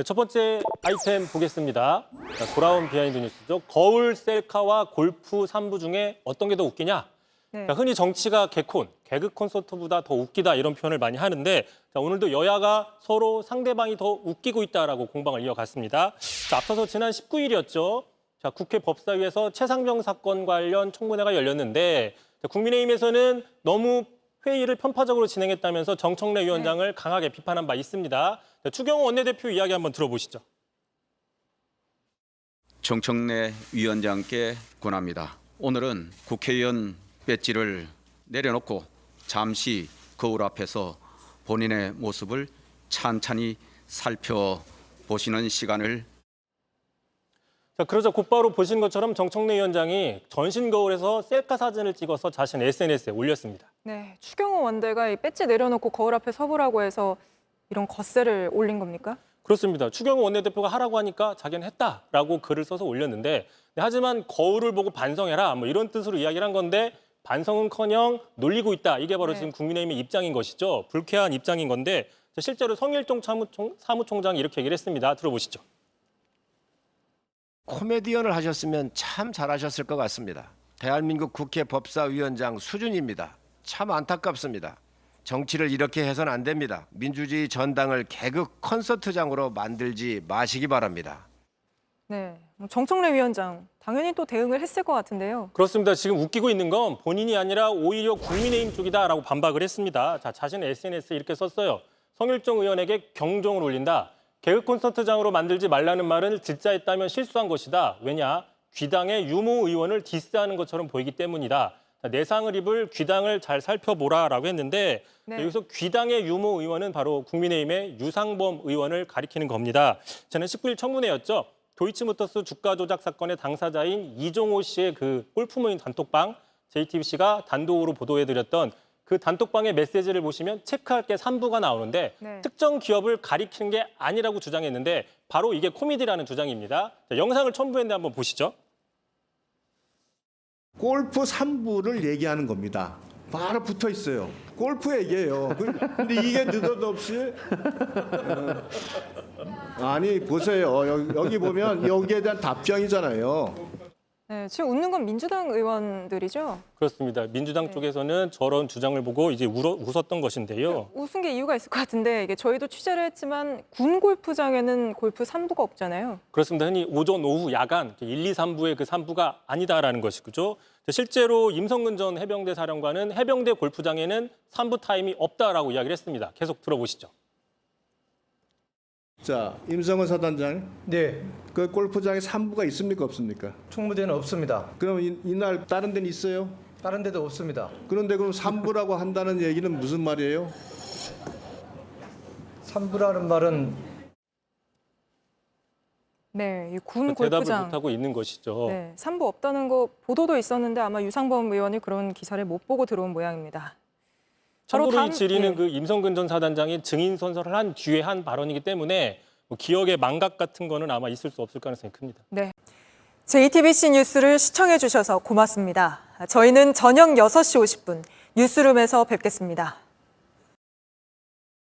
네, 첫 번째 아이템 보겠습니다. 자, 돌아온 비하인드 뉴스죠. 거울 셀카와 골프 3부 중에 어떤 게 더 웃기냐? 네. 자, 흔히 정치가 개그 콘서트보다 더 웃기다 이런 표현을 많이 하는데 자, 오늘도 여야가 서로 상대방이 더 웃기고 있다라고 공방을 이어갔습니다. 자, 앞서서 지난 19일이었죠. 자, 국회 법사위에서 최상병 사건 관련 청문회가 열렸는데 자, 국민의힘에서는 너무 회의를 편파적으로 진행했다면서 정청래 위원장을 강하게 비판한 바 있습니다. 자, 추경호 원내대표 이야기 한번 들어보시죠. 정청래 위원장께 권합니다. 오늘은 국회의원 배지를 내려놓고 잠시 거울 앞에서 본인의 모습을 찬찬히 살펴보시는 시간을. 자, 그러자 곧바로 보신 것처럼 정청래 위원장이 전신 거울에서 셀카 사진을 찍어서 자신 SNS에 올렸습니다. 네, 추경호 원대가 이 배지 내려놓고 거울 앞에 서보라고 해서 이런 덧세를 올린 겁니까? 그렇습니다. 추경호 원내대표가 하라고 하니까 자기는 했다라고 글을 써서 올렸는데 하지만 거울을 보고 반성해라 뭐 이런 뜻으로 이야기를 한 건데 반성은커녕 놀리고 있다. 이게 바로 지금 국민의힘의 입장인 것이죠. 불쾌한 입장인 건데 실제로 성일종 사무총장이 이렇게 얘기를 했습니다. 들어보시죠. 코미디언을 하셨으면 참 잘하셨을 것 같습니다. 대한민국 국회 법사위원장 수준입니다. 참 안타깝습니다. 정치를 이렇게 해서는 안 됩니다. 민주주의 전당을 개그 콘서트장으로 만들지 마시기 바랍니다. 네, 정청래 위원장 당연히 또 대응을 했을 것 같은데요. 그렇습니다. 지금 웃기고 있는 건 본인이 아니라 오히려 국민의힘 쪽이다라고 반박을 했습니다. 자, 자신의 SNS에 이렇게 썼어요. 성일종 의원에게 경종을 울린다. 개그 콘서트장으로 만들지 말라는 말을 진짜 했다면 실수한 것이다. 왜냐? 귀당의 유모 의원을 디스하는 것처럼 보이기 때문이다. 내상을 입을 귀당을 잘 살펴보라라고 했는데 여기서 귀당의 유모 의원은 바로 국민의힘의 유상범 의원을 가리키는 겁니다. 지난 19일 청문회였죠. 도이치모터스 주가 조작 사건의 당사자인 이종호 씨의 그 골프 모임 단톡방 JTBC가 단독으로 보도해드렸던 그 단톡방의 메시지를 보시면 체크할 게 3부가 나오는데 특정 기업을 가리키는 게 아니라고 주장했는데 바로 이게 코미디라는 주장입니다. 자, 영상을 첨부했는데 한번 보시죠. 골프 3부를 얘기하는 겁니다. 바로 붙어 있어요. 골프 얘기예요. 근데 이게 느닷없이 아니 보세요. 여기 보면 여기에 대한 답장이잖아요. 네, 지금 웃는 건 민주당 의원들이죠? 그렇습니다. 민주당 쪽에서는 저런 주장을 보고 이제 웃었던 것인데요. 웃은 게 이유가 있을 것 같은데 이게 저희도 취재를 했지만 군 골프장에는 골프 3부가 없잖아요. 그렇습니다. 흔히 오전, 오후, 야간 1, 2, 3부의 그 3부가 아니다라는 것이죠. 실제로 임성근 전 해병대 사령관은 해병대 골프장에는 3부 타임이 없다라고 이야기를 했습니다. 계속 들어보시죠. 자, 임성근 사단장. 네, 그 골프장에 3부가 있습니까 없습니까? 총무대는 없습니다. 그럼 이날 다른 데는 있어요? 다른 데도 없습니다. 그런데 그럼 3부라고 한다는 얘기는 무슨 말이에요? 3부라는 말은 네, 이 군 대답을 골프장. 못하고 있는 것이죠. 네, 3부 없다는 거 보도도 있었는데 아마 유상범 의원이 그런 기사를 못 보고 들어온 모양입니다. 참고로 이 질의는 그 임성근 전 사단장이 증인 선서를 한 뒤에 한 발언이기 때문에 뭐 기억의 망각 같은 거는 아마 있을 수 없을 가능성이 큽니다. 네, JTBC 뉴스를 시청해 주셔서 고맙습니다. 저희는 저녁 6시 50분 뉴스룸에서 뵙겠습니다.